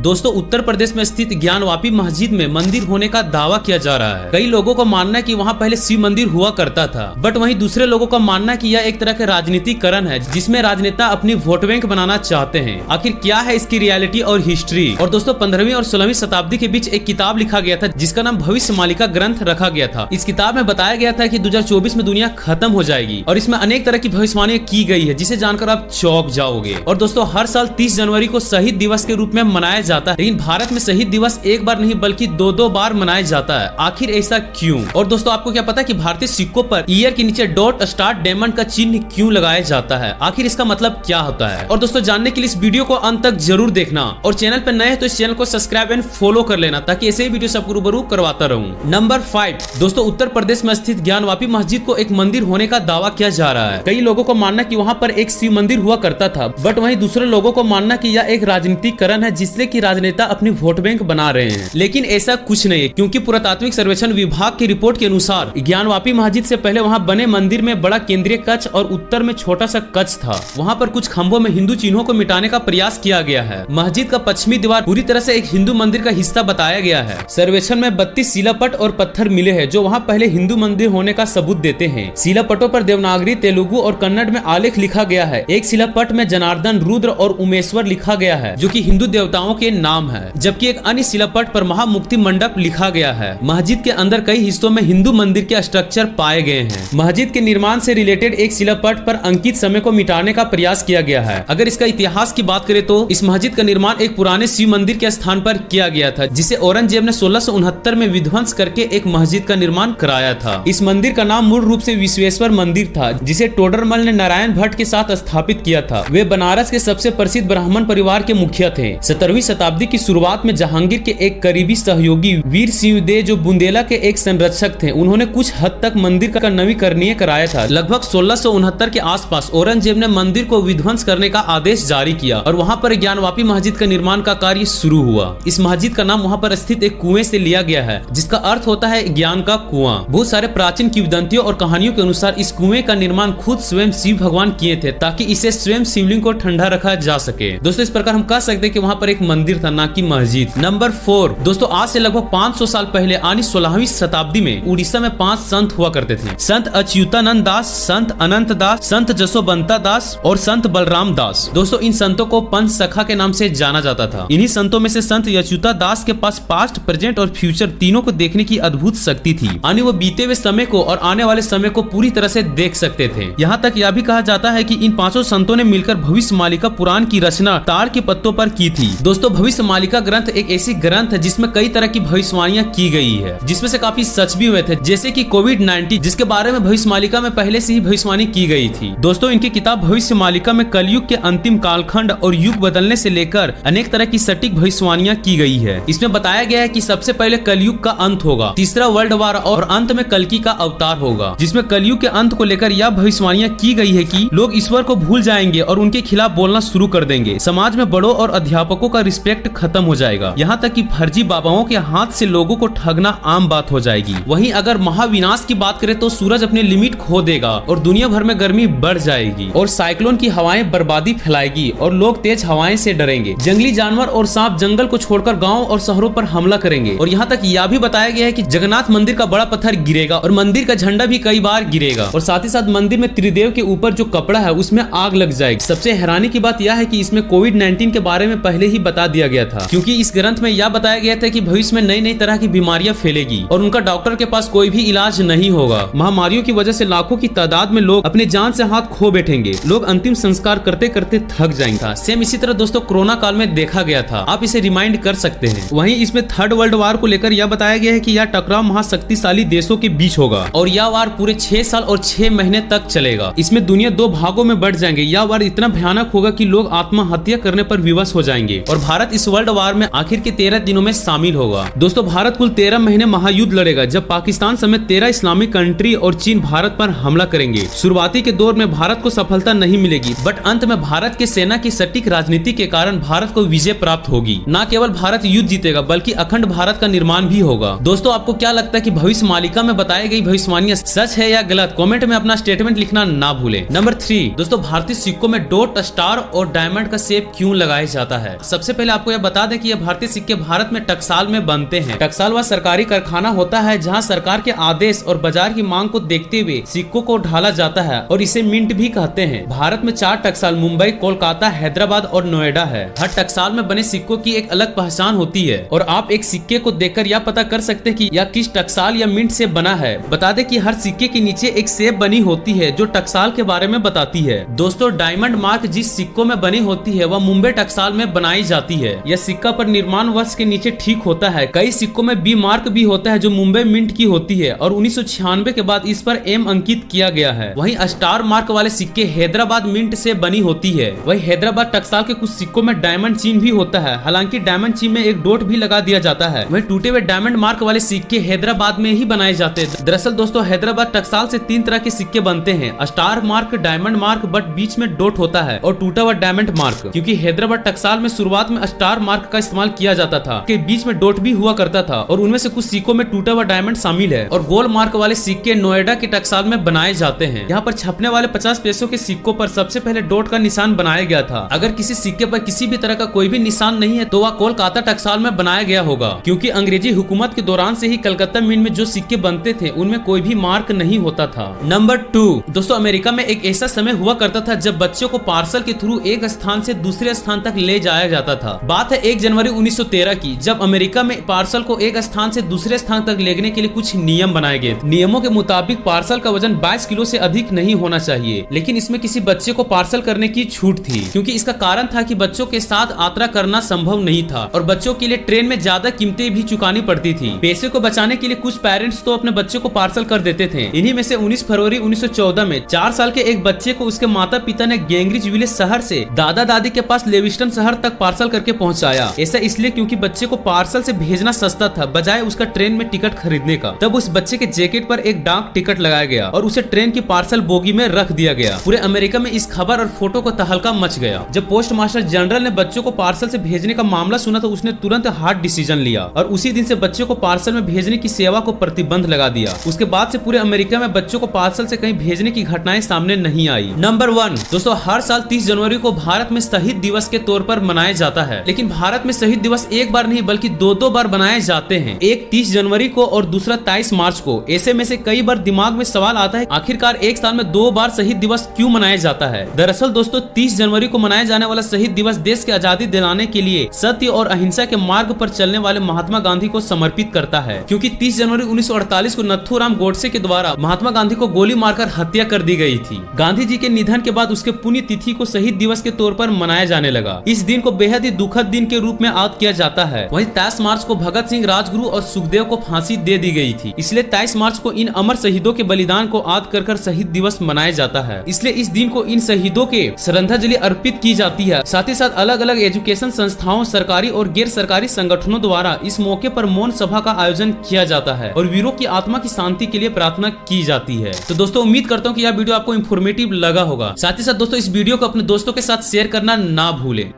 दोस्तों उत्तर प्रदेश में स्थित ज्ञानवापी मस्जिद में मंदिर होने का दावा किया जा रहा है। कई लोगों का मानना है कि वहाँ पहले शिव मंदिर हुआ करता था, बट वहीं दूसरे लोगों का मानना है कि यह एक तरह का राजनीतिकरण है जिसमें राजनेता अपनी वोट बैंक बनाना चाहते हैं। आखिर क्या है इसकी रियलिटी और हिस्ट्री। और दोस्तों 15वीं और 16वीं शताब्दी के बीच एक किताब लिखा गया था जिसका नाम भविष्यमालिका ग्रंथ रखा गया था। इस किताब में बताया गया था कि 2024 में दुनिया खत्म हो जाएगी और इसमें अनेक तरह की भविष्यवाणी की गई है जिसे जानकर आप चौंक जाओगे। और दोस्तों हर साल 30 जनवरी को शहीद दिवस के रूप में मनाया जाता है, लेकिन भारत में शहीद दिवस एक बार नहीं बल्कि दो बार मनाया जाता है। आखिर ऐसा क्यों? और दोस्तों आपको क्या पता है कि भारतीय सिक्कों पर ईयर के नीचे डॉट स्टार डायमंड का चिन्ह क्यों लगाया जाता है? आखिर इसका मतलब क्या होता है? और दोस्तों जानने के लिए इस वीडियो को अंत तक जरूर देखना और चैनल पर नए हैं तो इस चैनल को सब्सक्राइब एंड फॉलो कर लेना ताकि ऐसे ही वीडियो सबको रूबरू करवाता रहूं। नंबर 5 दोस्तों उत्तर प्रदेश में स्थित ज्ञानवापी मस्जिद को एक मंदिर होने का दावा किया जा रहा है। कई लोगों को मानना कि वहाँ पर एक शिव मंदिर हुआ करता था, बट वहीं दूसरे लोगों को मानना कि यह एक राजनीतिकरण है जिससे कि राजनेता अपनी वोट बैंक बना रहे हैं। लेकिन ऐसा कुछ नहीं है, क्योंकि पुरातात्विक सर्वेक्षण विभाग की रिपोर्ट के अनुसार ज्ञानवापी मस्जिद से पहले वहां बने मंदिर में बड़ा केंद्रीय कक्ष और उत्तर में छोटा सा कक्ष था। वहां पर कुछ खंभों में हिंदू चिन्हों को मिटाने का प्रयास किया गया है। मस्जिद का पश्चिमी दीवार पूरी तरह से एक हिंदू मंदिर का हिस्सा बताया गया है। सर्वेक्षण में 32 शिलापट और पत्थर मिले हैं जो वहाँ पहले हिंदू मंदिर होने का सबूत देते हैं। शिलापटों पर देवनागरी, तेलुगु और कन्नड़ में आलेख लिखा गया है। एक शिलापट में जनार्दन, रुद्र और उमेश्वर लिखा गया है जो कि हिंदू देवताओं के नाम है, जबकि एक अन्य शिलापट पर महामुक्ति मंडप लिखा गया है। मस्जिद के अंदर कई हिस्सों में हिंदू मंदिर के स्ट्रक्चर पाए गए हैं। मस्जिद के निर्माण से रिलेटेड एक शिलापट पर अंकित समय को मिटाने का प्रयास किया गया है। अगर इसका इतिहास की बात करें तो इस मस्जिद का निर्माण एक पुराने शिव मंदिर के स्थान पर किया गया था जिसे औरंगजेब ने 1669 में विध्वंस करके एक मस्जिद का निर्माण कराया था। इस मंदिर का नाम मूल रूप से विश्वेश्वर मंदिर था जिसे टोडरमल ने नारायण भट्ट के साथ स्थापित किया था। वे बनारस के सबसे प्रसिद्ध ब्राह्मण परिवार के मुखिया थे। 17वीं शताब्दी की शुरुआत में जहांगीर के एक करीबी सहयोगी वीर सिंहदेव जो बुंदेला के एक संरक्षक थे, उन्होंने कुछ हद तक मंदिर का नवीकरणीय कराया था। लगभग 1669 के आसपास औरंगजेब ने मंदिर को विध्वंस करने का आदेश जारी किया और वहां पर ज्ञानवापी मस्जिद का निर्माण का कार्य शुरू हुआ। इस मस्जिद का नाम वहां पर स्थित एक कुएं से लिया गया है जिसका अर्थ होता है ज्ञान का कुआं। बहुत सारे प्राचीन किंवदंतियों और कहानियों के अनुसार इस कुएं का निर्माण खुद स्वयं शिव भगवान किए थे ताकि इसे स्वयं शिवलिंग को ठंडा रखा जा सके। दोस्तों इस प्रकार हम कह सकते हैं कि वहां पर एक मंदिर था, ना कि मस्जिद। नंबर 4 दोस्तों आज से लगभग 500 साल पहले यानी 16वीं शताब्दी में उड़ीसा में 5 संत हुआ करते थे। संत अच्युतानंद दास, संत अनंत दास, संत जसोबंता दास और संत बलराम दास। दोस्तों इन संतों को पंच सखा के नाम से जाना जाता था। इन्हीं संतों में से संत अच्युता दास के पास पास्ट, प्रेजेंट और फ्यूचर तीनों को देखने की अद्भुत शक्ति थी, यानी वो बीते हुए समय को और आने वाले समय को पूरी तरह से देख सकते थे। यहाँ तक यह भी कहा जाता है कि इन 5 संतों ने मिलकर भविष्यमालिका पुराण की रचना ताड़ के पत्तों पर की थी। दोस्तों भविष्यमालिका ग्रंथ एक ऐसी ग्रंथ है जिसमें कई तरह की भविष्यवाणियां की गई है, जिसमें से काफी सच भी हुए थे, जैसे कि कोविड-19 जिसके बारे में भविष्यमालिका में पहले से ही भविष्यवाणी की गई थी। दोस्तों इनकी किताब भविष्यमालिका में कलयुग के अंतिम कालखंड और युग बदलने से लेकर अनेक तरह की सटीक भविष्यवाणियां की गई है। इसमें बताया गया है कि सबसे पहले कलयुग का अंत होगा, तीसरा वर्ल्ड वार और अंत में कल्कि का अवतार होगा, जिसमें कलयुग के अंत को लेकर यह भविष्यवाणियां की गई है कि लोग ईश्वर को भूल जाएंगे और उनके खिलाफ बोलना शुरू कर देंगे। समाज में बड़ों और अध्यापकों का रिस्पेक्ट खत्म हो जाएगा, यहाँ तक कि फर्जी बाबाओं के हाथ से लोगों को ठगना आम बात हो जाएगी। वहीं अगर महाविनाश की बात करें तो सूरज अपने लिमिट खो देगा और दुनिया भर में गर्मी बढ़ जाएगी और साइक्लोन की हवाएं बर्बादी फैलाएगी और लोग तेज हवाएं से डरेंगे। जंगली जानवर और सांप जंगल को छोड़कर गाँव और शहरों पर हमला करेंगे और यहाँ तक यह भी बताया गया है कि जगन्नाथ मंदिर का बड़ा पत्थर गिरेगा और मंदिर का झंडा भी कई बार गिरेगा और साथ ही साथ मंदिर में त्रिदेव के ऊपर जो कपड़ा है उसमें आग लग जाएगी। सबसे हैरानी की बात यह है कि इसमें कोविड-19 के बारे में पहले ही बता दिया गया था, क्योंकि इस ग्रंथ में यह बताया गया था कि भविष्य में नई नई तरह की बीमारियां फैलेगी और उनका डॉक्टर के पास कोई भी इलाज नहीं होगा। महामारियों की वजह से लाखों की तादाद में लोग अपनी जान से हाथ खो बैठेंगे, लोग अंतिम संस्कार करते करते थक जाएंगे। सेम इसी तरह दोस्तों कोरोना काल में देखा गया था, आप इसे रिमाइंड कर सकते हैं। वहीं इसमें थर्ड वर्ल्ड वार को लेकर यह बताया गया है कि यह टकराव महाशक्तिशाली देशों के बीच होगा और यह वार पूरे 6 साल और 6 महीने तक चलेगा। इसमें दुनिया 2 भागों में बढ़ जाएंगे। यह वार इतना भयानक होगा कि लोग आत्महत्या करने पर विवश हो जाएंगे और भारत इस वर्ल्ड वार में आखिर के 13 दिनों में शामिल होगा। दोस्तों भारत कुल 13 महीने महायुद्ध लड़ेगा, जब पाकिस्तान समेत 13 इस्लामिक कंट्री और चीन भारत पर हमला करेंगे। शुरुआती के दौर में भारत को सफलता नहीं मिलेगी, बट अंत में भारत की सेना की सटीक राजनीति के कारण भारत को विजय प्राप्त होगी। न केवल भारत युद्ध जीतेगा बल्कि अखंड भारत का निर्माण भी होगा। दोस्तों आपको क्या लगता है कि भविष्यमालिका में बताई गई भविष्यवाणियां सच है या गलत? कमेंट में अपना स्टेटमेंट लिखना ना भूलें। नंबर 3 दोस्तों भारतीय सिक्कों में डॉट, स्टार और डायमंड का शेप क्यों लगाया जाता है? सबसे पहले आपको यह बता दें कि यह भारतीय सिक्के भारत में टकसाल में बनते हैं। टकसाल वह सरकारी कारखाना होता है जहां सरकार के आदेश और बाजार की मांग को देखते हुए सिक्कों को ढाला जाता है और इसे मिंट भी कहते हैं। भारत में 4 टकसाल मुंबई, कोलकाता, हैदराबाद और नोएडा है। हर टकसाल में बने सिक्कों की एक अलग पहचान होती है और आप एक सिक्के को देखकर यह पता कर सकते हैं कि यह किस टकसाल या मिंट से बना है। बता दें कि हर सिक्के के नीचे एक सेब बनी होती है जो टकसाल के बारे में बताती है। दोस्तों, डायमंड मार्क जिस सिक्कों में बनी होती है वह मुंबई टकसाल में बनाई जाती है। यह सिक्का पर निर्माण वर्ष के नीचे ठीक होता है। कई सिक्कों में बी मार्क भी होता है जो मुंबई मिंट की होती है और 1996 के बाद इस पर एम अंकित किया गया है। वहीं स्टार मार्क वाले सिक्के हैदराबाद मिंट से बनी होती है। वही हैदराबाद टकसाल के कुछ सिक्कों में डायमंड चिन्ह भी होता है, हालांकि डायमंड चिन्ह में एक डॉट भी लगा दिया जाता है। वही टूटे हुए डायमंड मार्क वाले सिक्के हैदराबाद में ही बनाए जाते हैं। दरअसल दोस्तों, हैदराबाद टकसाल से 3 तरह के सिक्के बनते हैं, star mark, diamond mark but बीच में डॉट होता है, और टूटा हुआ डायमंड मार्क। क्योंकि हैदराबाद टकसाल में शुरुआत में स्टार मार्क का इस्तेमाल किया जाता था, के बीच में डॉट भी हुआ करता था और उनमें से कुछ सिक्कों में टूटा हुआ डायमंड शामिल है। और गोल्ड मार्क वाले सिक्के नोएडा के टकसाल में बनाए जाते हैं। यहाँ पर छपने वाले 50 पैसों के सिक्कों पर सबसे पहले डॉट का निशान बनाया गया था। अगर किसी सिक्के पर किसी भी तरह का कोई भी निशान नहीं है तो वह कोलकाता टकसाल में बनाया गया होगा, क्योंकि अंग्रेजी हुकूमत के दौरान से ही कलकत्ता मिंट में जो सिक्के बनते थे उनमें कोई भी मार्क नहीं होता था। नंबर 2 दोस्तों, अमेरिका में एक ऐसा समय हुआ करता था जब बच्चों को पार्सल के थ्रू एक स्थान से दूसरे स्थान तक ले जाया जाता था। बात है 1 जनवरी 1913 की, जब अमेरिका में पार्सल को एक स्थान से दूसरे स्थान तक लेने के लिए कुछ नियम बनाए गए। नियमों के मुताबिक पार्सल का वजन 22 किलो से अधिक नहीं होना चाहिए, लेकिन इसमें किसी बच्चे को पार्सल करने की छूट थी, क्योंकि इसका कारण था कि बच्चों के साथ यात्रा करना संभव नहीं था और बच्चों के लिए ट्रेन में ज्यादा कीमतें भी चुकानी पड़ती थी। पैसे को बचाने के लिए कुछ पेरेंट्स तो अपने बच्चों को पार्सल कर देते थे। इन्हीं में से 19 फरवरी 1914 में 4 साल के एक बच्चे को उसके माता पिता ने गैंग्रिच विलेज शहर से दादा दादी के पास लेविस्टन शहर तक पार्सल करके पहुंचाया। ऐसा इसलिए क्योंकि बच्चे को पार्सल से भेजना सस्ता था बजाय उसका ट्रेन में टिकट खरीदने का। तब उस बच्चे के जैकेट पर एक डाक टिकट लगाया गया और उसे ट्रेन की पार्सल बोगी में रख दिया गया। पूरे अमेरिका में इस खबर और फोटो को तहलका मच गया। जब पोस्ट मास्टर जनरल ने बच्चों को पार्सल से भेजने का मामला सुना तो उसने तुरंत हार्ड डिसीजन लिया और उसी दिन से बच्चों को पार्सल में भेजने की सेवा को प्रतिबंध लगा दिया। उसके बाद से पूरे अमेरिका में बच्चों को पार्सल से कहीं भेजने की घटनाएं सामने नहीं आई। नंबर 1 दोस्तों, हर साल 30 जनवरी को भारत में शहीद दिवस के तौर पर मनाया जाता है, लेकिन भारत में शहीद दिवस एक बार नहीं बल्कि 2 बार बनाए जाते हैं। एक 30 जनवरी को और दूसरा 23 मार्च को। ऐसे में से कई बार दिमाग में सवाल आता है, आखिरकार एक साल में 2 बार शहीद दिवस क्यों मनाया जाता है। दरअसल दोस्तों, 30 जनवरी को मनाया जाने वाला शहीद दिवस देश की आजादी दिलाने के लिए सत्य और अहिंसा के मार्ग पर चलने वाले महात्मा गांधी को समर्पित करता है, क्योंकि 30 जनवरी 1948 को नथुराम गोडसे के द्वारा महात्मा गांधी को गोली मारकर हत्या कर दी गई थी। गांधी जी के निधन के बाद उसके पुण्य तिथि को शहीद दिवस के तौर पर मनाया जाने लगा। इस दिन को बेहद ही दुखद दिन के रूप में याद किया जाता है। वहीं 23 मार्च को भगत सिंह, राजगुरु और सुखदेव को फांसी दे दी गई थी, इसलिए 23 मार्च को इन अमर शहीदों के बलिदान को याद कर शहीद दिवस मनाया जाता है। इसलिए इस दिन को इन शहीदों के श्रद्धांजलि अर्पित की जाती है। साथ ही साथ अलग अलग एजुकेशन संस्थाओं, सरकारी और गैर सरकारी संगठनों द्वारा इस मौके पर मौन सभा का आयोजन किया जाता है और वीरों की आत्मा की शांति के लिए प्रार्थना की जाती है। तो दोस्तों, उम्मीद करता हूँ कि यह वीडियो आपको इन्फॉर्मेटिव लगा होगा। साथ ही साथ दोस्तों, इस वीडियो को अपने दोस्तों के साथ शेयर करना ना भूलें।